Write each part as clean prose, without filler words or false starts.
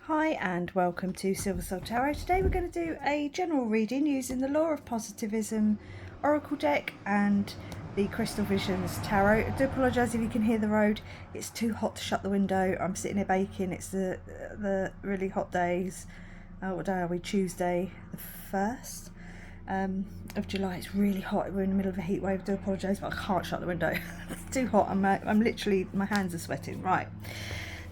Hi and welcome to Silver Soul Tarot. Today we're going to do a general reading using the Law of Positivism Oracle deck and the Crystal Visions Tarot. I do apologise if you can hear the road. It's too hot to shut the window. I'm sitting here baking. It's the really hot days. What day are we? Tuesday the 1st of July. It's really hot. We're in the middle of a heat wave. I do apologise, but I can't shut the window. It's too hot. I'm literally, my hands are sweating. Right.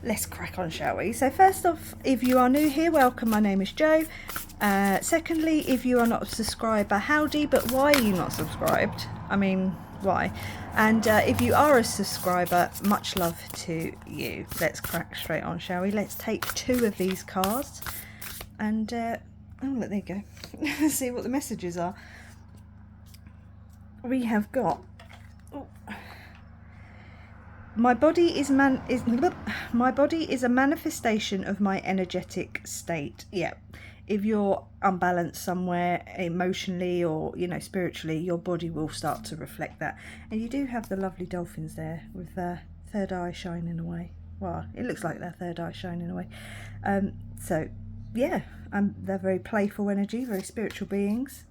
Let's crack on, shall we? So first off, if you are new here, welcome. My name is Jo. Secondly, if you are not a subscriber, howdy, but why are you not subscribed? I mean, why? And if you are a subscriber, much love to you. Let's crack straight on, shall we? Let's take 2 of these cards and oh look, there you go. Let's see what the messages are. We have got my body is a manifestation of my energetic state. Yeah, if you're unbalanced somewhere emotionally or spiritually, your body will start to reflect that. And you do have the lovely dolphins there with their third eye shining away. Well, it looks like their third eye shining away. So yeah, they're very playful energy, very spiritual beings.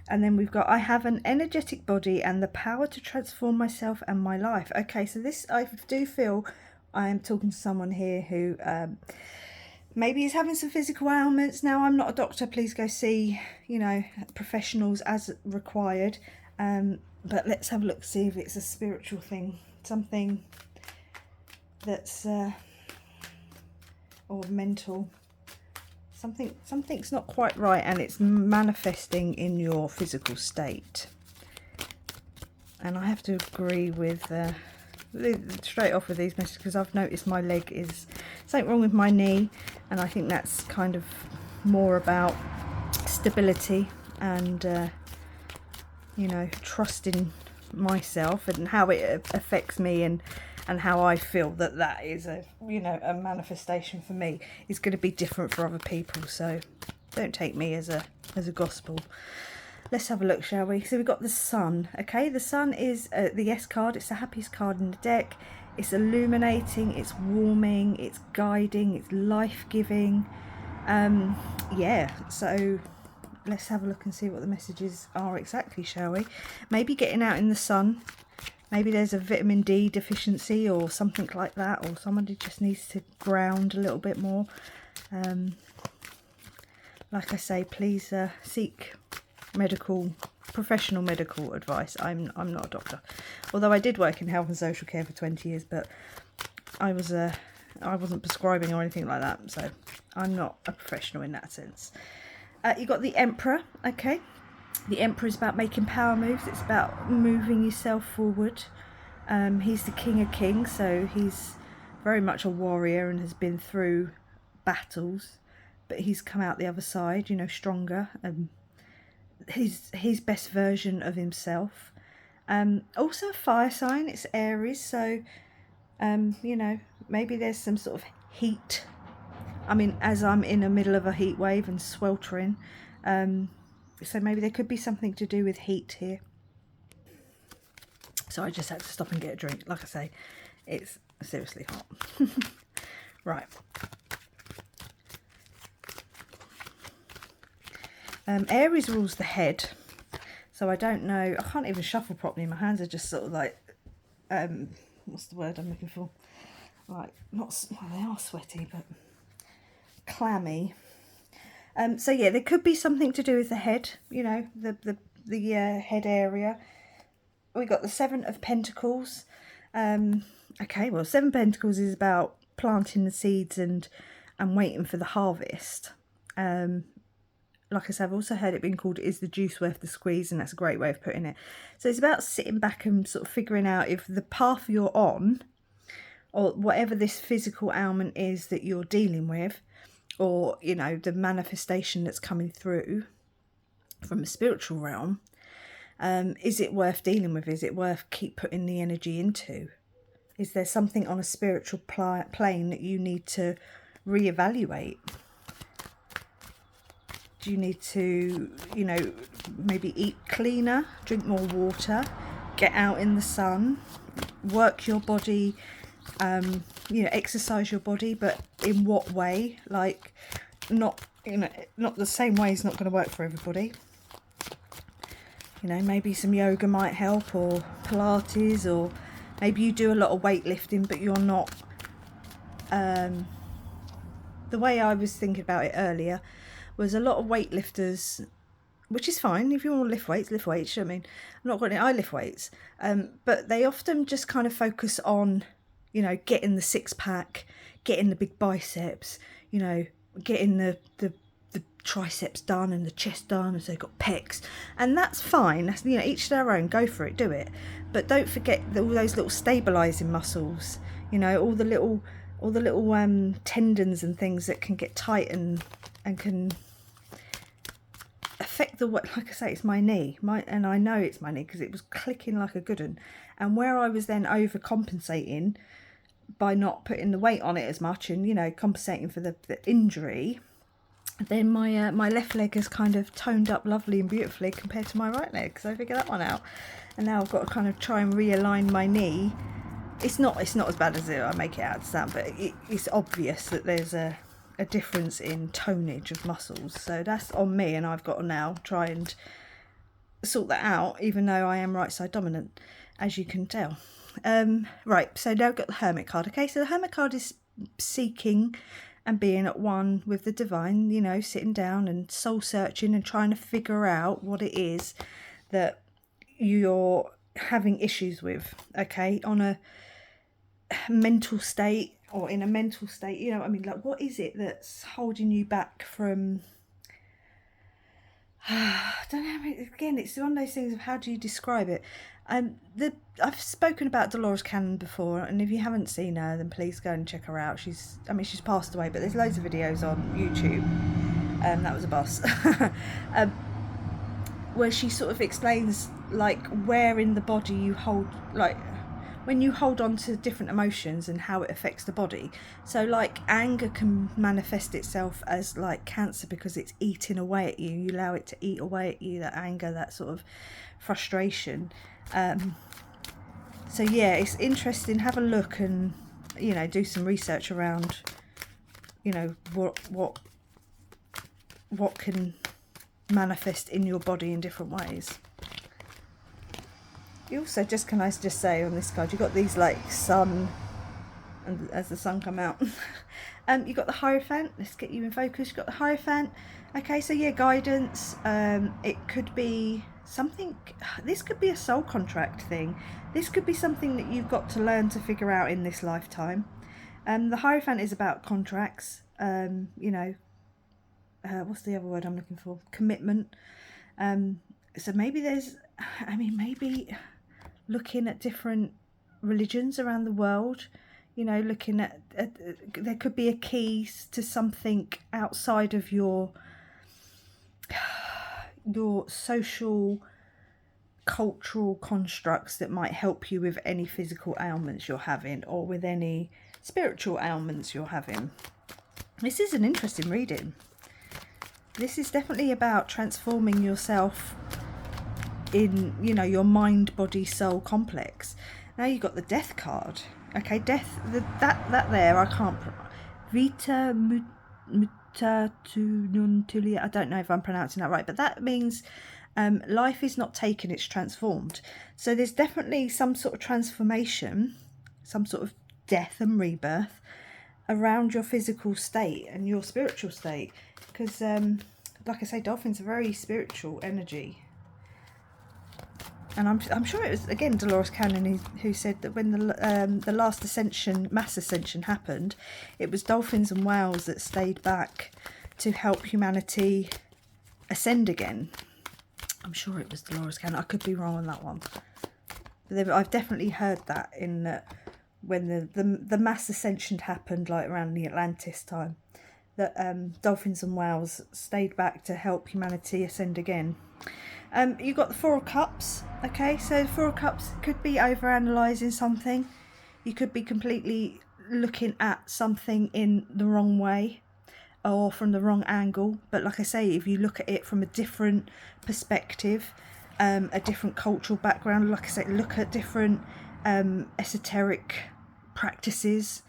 And then we've got, I have an energetic body and the power to transform myself and my life. Okay, so this, I do feel I am talking to someone here who maybe is having some physical ailments. Now, I'm not a doctor. Please go see, professionals as required. But let's have a look, see if it's a spiritual thing. Something that's, or mental. Something's not quite right, and it's manifesting in your physical state. And I have to agree with straight off with these messages, because I've noticed my leg is something wrong with my knee, and I think that's kind of more about stability and trusting myself and how it affects me, and how I feel that is a manifestation for me is going to be different for other people. So don't take me as a gospel. Let's have a look, shall we? So we've got the Sun. Okay, the Sun is the S card. It's the happiest card in the deck. It's illuminating, it's warming, it's guiding, it's life-giving. Yeah, so let's have a look and see what the messages are exactly, shall we? Maybe getting out in the sun. Maybe there's a vitamin D deficiency or something like that, or somebody just needs to ground a little bit more. Like I say, please seek professional medical advice. I'm not a doctor, although I did work in health and social care for 20 years, but I wasn't prescribing or anything like that, so I'm not a professional in that sense. You got the Emperor. Okay. The Emperor is about making power moves. It's about moving yourself forward. He's the King of Kings, so he's very much a warrior and has been through battles, but he's come out the other side, stronger. His best version of himself. Also a fire sign. It's Aries, so maybe there's some sort of heat. I mean, as I'm in the middle of a heat wave and sweltering. So maybe there could be something to do with heat here. So I just had to stop and get a drink. Like I say, it's seriously hot. Right. Aries rules the head. So I don't know. I can't even shuffle properly. My hands are just sort of like, what's the word I'm looking for? Like, well, they are sweaty, but clammy. So yeah, there could be something to do with the head, the head area. We got the 7 of Pentacles. Okay, well, 7 Pentacles is about planting the seeds and waiting for the harvest. Like I said, I've also heard it being called, is the juice worth the squeeze? And that's a great way of putting it. So it's about sitting back and sort of figuring out if the path you're on, or whatever this physical ailment is that you're dealing with, or, the manifestation that's coming through from a spiritual realm, is it worth dealing with? Is it worth keep putting the energy into? Is there something on a spiritual plane that you need to reevaluate? Do you need to, maybe eat cleaner, drink more water, get out in the sun, work your body you know, exercise your body, but in what way? Like, not, you know, not the same way is not going to work for everybody. You know, maybe some yoga might help, or Pilates, or maybe you do a lot of weightlifting, but you're not, the way I was thinking about it earlier was a lot of weightlifters, which is fine. If you want to lift weights, lift weights. I mean, I'm not going to, I lift weights. But they often just kind of focus on, you know, getting the six pack, getting the big biceps, you know, getting the triceps done and the chest done, and so they've got pecs. And that's fine. That's, you know, each their own, go for it, do it. But don't forget all those little stabilizing muscles, you know, all the little tendons and things that can get tight and can affect the, like I say, it's my knee, and I know it's my knee because it was clicking like a good one. And where I was then overcompensating by not putting the weight on it as much, and, you know, compensating for the injury, then my my left leg has kind of toned up lovely and beautifully compared to my right leg. So I figured that one out, and now I've got to kind of try and realign my knee. It's not as bad as I make it out to sound, but it's obvious that there's a difference in tonage of muscles. So that's on me, and I've got to now try and sort that out, even though I am right side dominant, as you can tell. Right, so now I've got the Hermit card. Okay, so the Hermit card is seeking and being at one with the divine, you know, sitting down and soul searching and trying to figure out what it is that you're having issues with, okay, on a mental state, or in a mental state, you know what I mean, like, what is it that's holding you back from, I don't know, again, it's one of those things of how do you describe it. I've spoken about Dolores Cannon before, and if you haven't seen her, then please go and check her out. She's passed away, but there's loads of videos on YouTube. That was a boss. Where she sort of explains, like, where in the body you hold, like, when you hold on to different emotions and how it affects the body. So, like, anger can manifest itself as, like, cancer because it's eating away at you. You allow it to eat away at you, that anger, that sort of frustration. So, yeah, it's interesting. Have a look and, you know, do some research around, you know, what can manifest in your body in different ways. You also can I just say on this card, you've got these, like, sun, and as the sun come out, you've got the Hierophant. Let's get you in focus. You've got the Hierophant. Okay, so yeah, guidance. It could be something, this could be a soul contract thing. This could be something that you've got to learn to figure out in this lifetime. The Hierophant is about contracts, you know, what's the other word I'm looking for? Commitment. So maybe there's, maybe looking at different religions around the world, you know, looking at there could be a key to something outside of your social, cultural constructs that might help you with any physical ailments you're having, or with any spiritual ailments you're having. This is an interesting reading. This is definitely about transforming yourself in, you know, your mind, body, soul complex. Now you've got the Death card. Okay, death, that there, I can't, vita mutatununtulia, I don't know if I'm pronouncing that right, but that means life is not taken, it's transformed. So there's definitely some sort of transformation, some sort of death and rebirth around your physical state and your spiritual state, because like I say, dolphins are very spiritual energy. And I'm sure it was, again, Dolores Cannon who said that when the last ascension, mass ascension happened, it was dolphins and whales that stayed back to help humanity ascend again. I'm sure it was Dolores Cannon. I could be wrong on that one. But I've definitely heard that in that when the mass ascension happened, like around the Atlantis time, that dolphins and whales stayed back to help humanity ascend again. You've got the Four of Cups. Okay, so the Four of Cups could be over-analysing something. You could be completely looking at something in the wrong way or from the wrong angle. But like I say, if you look at it from a different perspective, a different cultural background, like I say, look at different esoteric practices,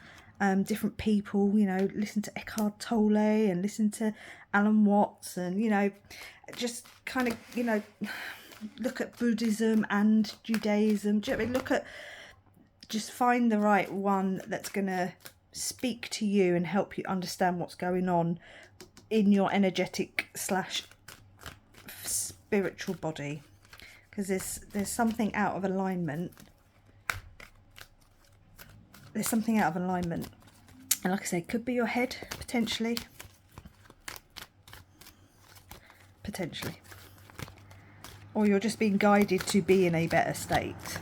different people, you know, listen to Eckhart Tolle and listen to Alan Watts, and, you know, just kind of, you know, look at Buddhism and Judaism. Do you know what I mean? Look at, just find the right one that's going to speak to you and help you understand what's going on in your energetic / spiritual body, because there's something out of alignment. There's something out of alignment, and like I say, it could be your head, potentially, or you're just being guided to be in a better state.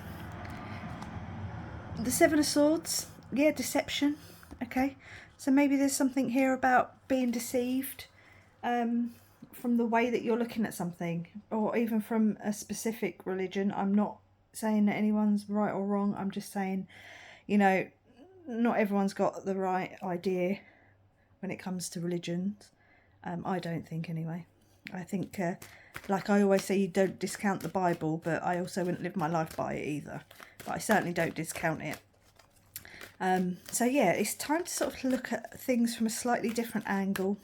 The Seven of Swords, yeah, deception. Okay, so maybe there's something here about being deceived from the way that you're looking at something, or even from a specific religion. I'm not saying that anyone's right or wrong. I'm just saying, you know, not everyone's got the right idea when it comes to religions. I don't think, anyway. I think, like I always say, you don't discount the Bible, but I also wouldn't live my life by it either. But I certainly don't discount it. So yeah, it's time to sort of look at things from a slightly different angle,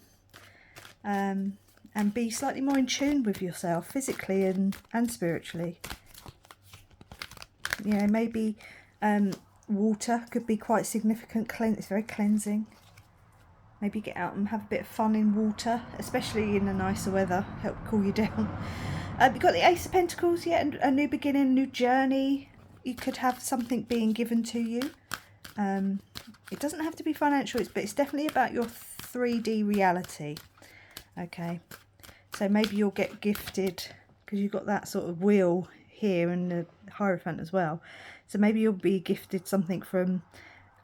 and be slightly more in tune with yourself, physically and spiritually. You know, maybe water could be quite significant. It's very cleansing. Maybe get out and have a bit of fun in water, especially in the nicer weather, help cool you down. You've got the Ace of Pentacles, yeah, and a new beginning, a new journey. You could have something being given to you. It doesn't have to be financial, but it's definitely about your 3D reality. Okay, so maybe you'll get gifted, because you've got that sort of wheel here and the Hierophant as well. So maybe you'll be gifted something from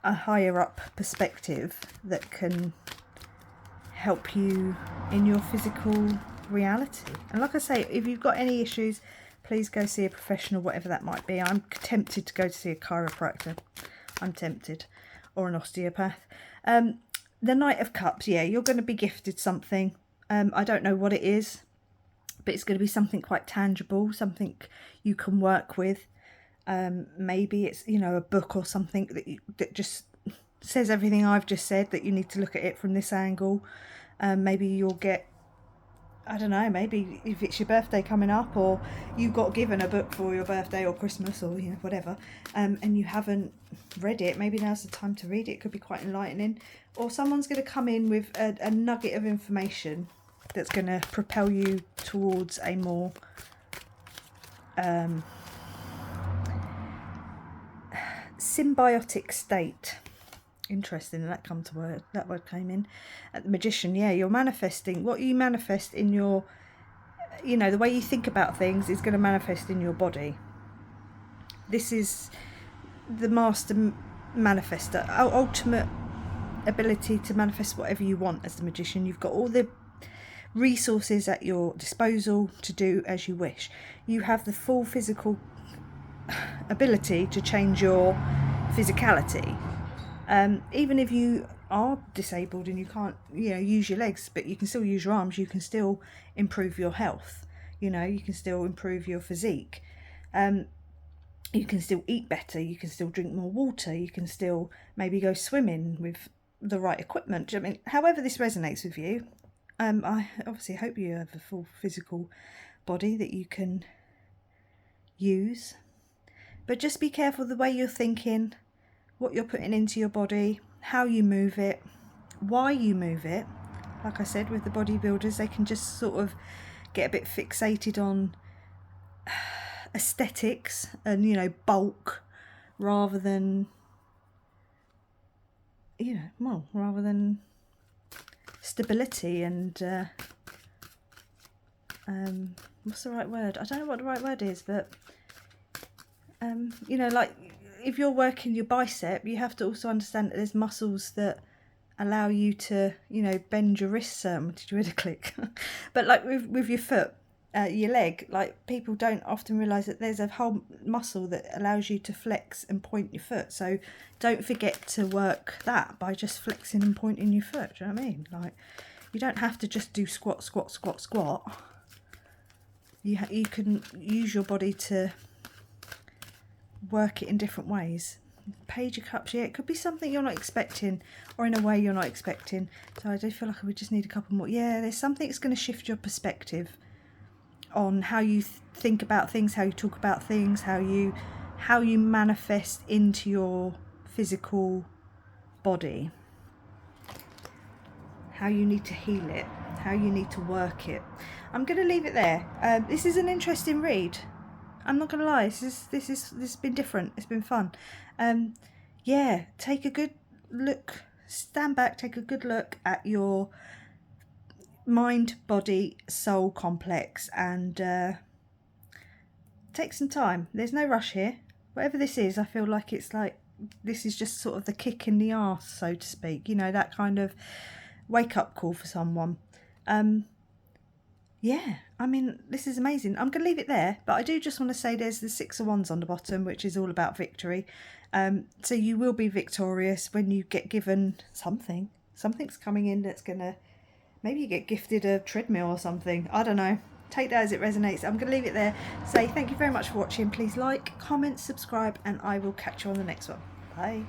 a higher up perspective that can help you in your physical reality. And like I say, if you've got any issues, please go see a professional, whatever that might be. I'm tempted to go to see a chiropractor. I'm tempted. Or an osteopath. The Knight of Cups, yeah, you're going to be gifted something. I don't know what it is, but it's going to be something quite tangible, something you can work with. Maybe it's, you know, a book or something that just says everything I've just said, that you need to look at it from this angle. Maybe you'll get, I don't know, maybe if it's your birthday coming up, or you got given a book for your birthday or Christmas, or, you know, whatever, and you haven't read it, maybe now's the time to read it. It could be quite enlightening. Or someone's going to come in with a nugget of information that's going to propel you towards a more symbiotic state. Interesting, that word came in. At the Magician, yeah, you're manifesting. What you manifest in your, you know, the way you think about things is going to manifest in your body. This is the master manifester, ultimate ability to manifest whatever you want as the Magician. You've got all the resources at your disposal to do as you wish. You have the full physical ability to change your physicality. Even if you are disabled and you can't, you know, use your legs, but you can still use your arms, you can still improve your health. You know, you can still improve your physique. You can still eat better, you can still drink more water, you can still maybe go swimming with the right equipment. I mean, however this resonates with you, I obviously hope you have a full physical body that you can use. But just be careful the way you're thinking, what you're putting into your body, how you move it, why you move it. Like I said, with the bodybuilders, they can just sort of get a bit fixated on aesthetics and, you know, bulk, rather than, you know, well, rather than stability and what's the right word? I don't know what the right word is, but you know, like if you're working your bicep, you have to also understand that there's muscles that allow you to, you know, bend your wrists. Did you hear the click? But like with your foot, your leg, like people don't often realise that there's a whole muscle that allows you to flex and point your foot. So don't forget to work that by just flexing and pointing your foot. Do you know what I mean? Like, you don't have to just do squat, squat, squat, squat. You can use your body to work it in different ways. Page of Cups, yeah, it could be something you're not expecting, or in a way you're not expecting. So I do feel like we just need a couple more. Yeah, there's something that's going to shift your perspective on how you think about things, how you talk about things, how you manifest into your physical body, how you need to heal it, how you need to work it. I'm going to leave it there. This is an interesting read. I'm not going to lie. This has been different. It's been fun. Yeah, take a good look. Stand back. Take a good look at your mind, body, soul complex, and take some time. There's no rush here. Whatever this is, I feel like it's like this is just sort of the kick in the arse, so to speak. You know, that kind of wake-up call for someone. Yeah, I mean, this is amazing. I'm going to leave it there, but I do just want to say there's the 6 of Wands on the bottom, which is all about victory. So you will be victorious when you get given something. Something's coming in that's going to... Maybe you get gifted a treadmill or something. I don't know. Take that as it resonates. I'm going to leave it there. Say thank you very much for watching. Please like, comment, subscribe, and I will catch you on the next one. Bye.